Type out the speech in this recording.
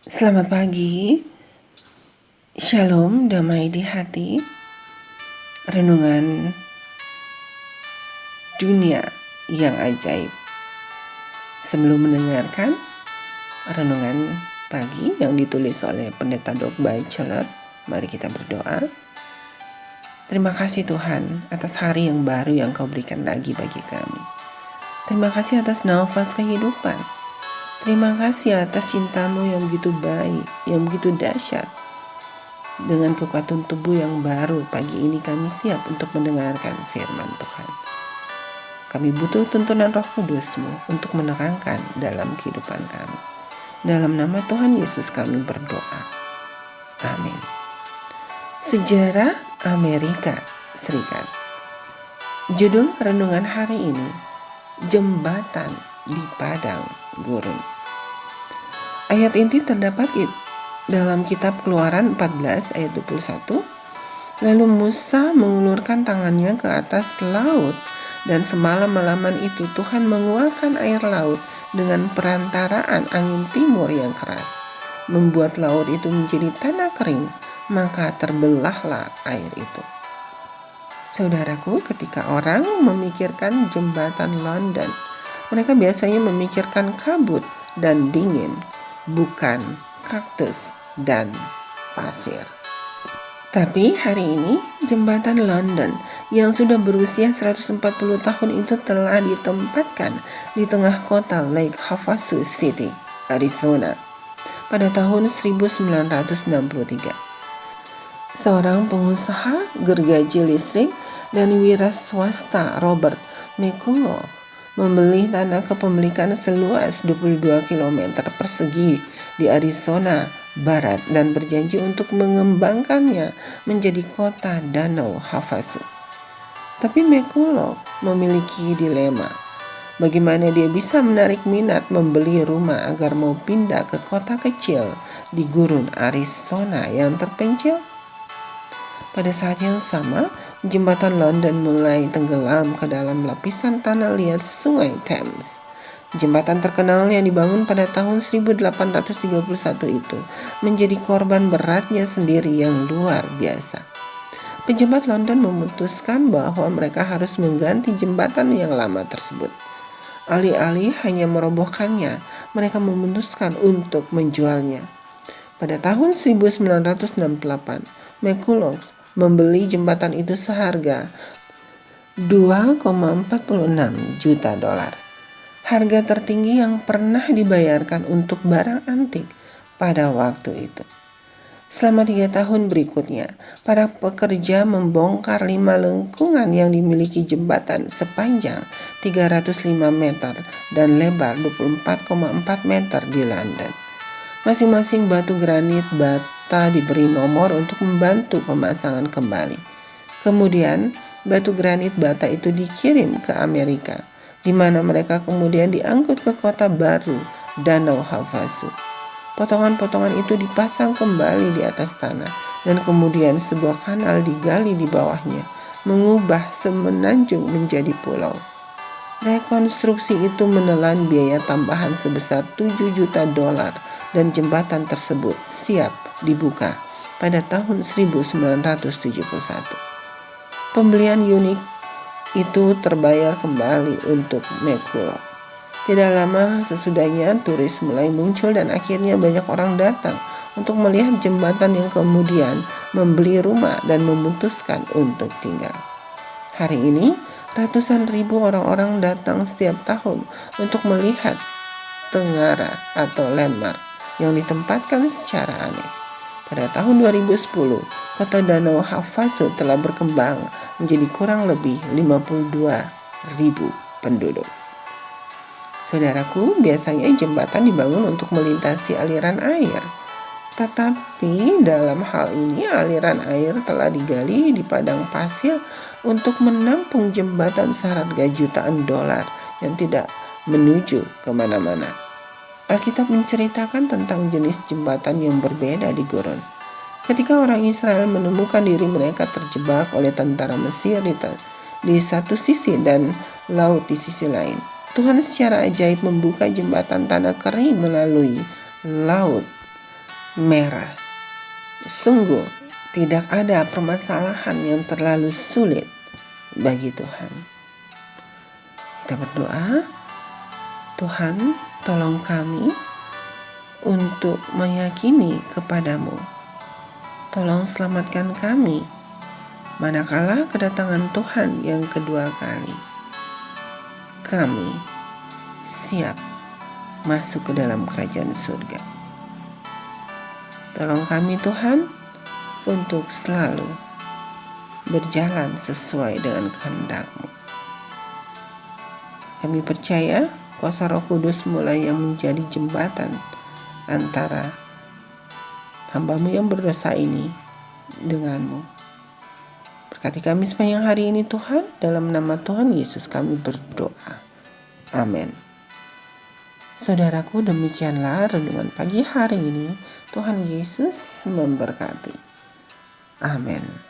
Selamat pagi, Shalom, damai di hati. Renungan dunia yang ajaib. Sebelum mendengarkan renungan pagi yang ditulis oleh Pendeta Doug Batchelor, mari kita berdoa. Terima kasih Tuhan atas hari yang baru yang Kau berikan lagi bagi kami. Terima kasih atas nafas kehidupan. Terima kasih atas cinta-Mu yang begitu baik, yang begitu dahsyat. Dengan kekuatan tubuh yang baru, pagi ini kami siap untuk mendengarkan firman Tuhan. Kami butuh tuntunan Roh Kudus-Mu untuk menerangkan dalam kehidupan kami. Dalam nama Tuhan Yesus kami berdoa. Amin. Sejarah Amerika Serikat. Judul renungan hari ini, Jembatan di Padang Gurun. Ayat inti terdapat dalam kitab Keluaran 14 ayat 21. Lalu Musa mengulurkan tangannya ke atas laut, dan semalam-malaman itu Tuhan menguakkan air laut dengan perantaraan angin timur yang keras, membuat laut itu menjadi tanah kering, maka terbelahlah air itu. Saudaraku, ketika orang memikirkan jembatan London, mereka biasanya memikirkan kabut dan dingin, bukan kaktus dan pasir. Tapi hari ini jembatan London yang sudah berusia 140 tahun itu telah ditempatkan di tengah kota Lake Havasu City, Arizona pada tahun 1963. Seorang pengusaha gergaji listrik dan wira swasta Robert McCullough membeli tanah kepemilikan seluas 22 km persegi di Arizona Barat dan berjanji untuk mengembangkannya menjadi kota Danau Havasu. Tapi McCullough memiliki dilema. Bagaimana dia bisa menarik minat membeli rumah agar mau pindah ke kota kecil di gurun Arizona yang terpencil? Pada saat yang sama, jembatan London mulai tenggelam ke dalam lapisan tanah liat Sungai Thames. Jembatan terkenal yang dibangun pada tahun 1831 itu menjadi korban beratnya sendiri yang luar biasa. Pejabat London memutuskan bahwa mereka harus mengganti jembatan yang lama tersebut. Alih-alih hanya merobohkannya, mereka memutuskan untuk menjualnya. Pada tahun 1968, McCullough membeli jembatan itu seharga $2,46 juta. Harga tertinggi yang pernah dibayarkan untuk barang antik pada waktu itu. Selama 3 tahun berikutnya, para pekerja membongkar 5 lengkungan yang dimiliki jembatan sepanjang 305 meter dan lebar 24,4 meter di London. Masing-masing batu granit bata diberi nomor untuk membantu pemasangan kembali. Kemudian, batu granit bata itu dikirim ke Amerika, di mana mereka kemudian diangkut ke kota baru, Danau Havasu. Potongan-potongan itu dipasang kembali di atas tanah, dan kemudian sebuah kanal digali di bawahnya, mengubah semenanjung menjadi pulau. Rekonstruksi itu menelan biaya tambahan sebesar $7 juta dan jembatan tersebut siap dibuka pada tahun 1971. Pembelian unit itu terbayar kembali untuk McCullough. Tidak lama sesudahnya turis mulai muncul dan akhirnya banyak orang datang untuk melihat jembatan yang kemudian membeli rumah dan memutuskan untuk tinggal. Hari ini ratusan ribu orang-orang datang setiap tahun untuk melihat tengara atau landmark yang ditempatkan secara aneh. Pada tahun 2010, kota Danau Havasu telah berkembang menjadi kurang lebih 52.000 penduduk. Saudaraku, biasanya jembatan dibangun untuk melintasi aliran air. Tetapi dalam hal ini aliran air telah digali di padang pasir untuk menampung jembatan seharga jutaan dolar yang tidak menuju kemana-mana. Alkitab menceritakan tentang jenis jembatan yang berbeda di gurun. Ketika orang Israel menemukan diri mereka terjebak oleh tentara Mesir di satu sisi dan laut di sisi lain, Tuhan secara ajaib membuka jembatan tanah kering melalui laut merah. Sungguh, tidak ada permasalahan yang terlalu sulit bagi Tuhan. Kita berdoa, Tuhan, tolong kami untuk meyakini kepadamu. Tolong selamatkan kami manakala kedatangan Tuhan yang kedua kali. Kami siap masuk ke dalam kerajaan surga. Tolong kami Tuhan untuk selalu berjalan sesuai dengan kehendak-Mu. Kami percaya kuasa Roh Kudus mulai yang menjadi jembatan antara hamba-Mu yang berdosa ini dengan-Mu. Berkati kami sepanjang hari ini Tuhan, dalam nama Tuhan Yesus kami berdoa. Amin. Saudaraku, demikianlah renungan pagi hari ini. Tuhan Yesus memberkati. Amin.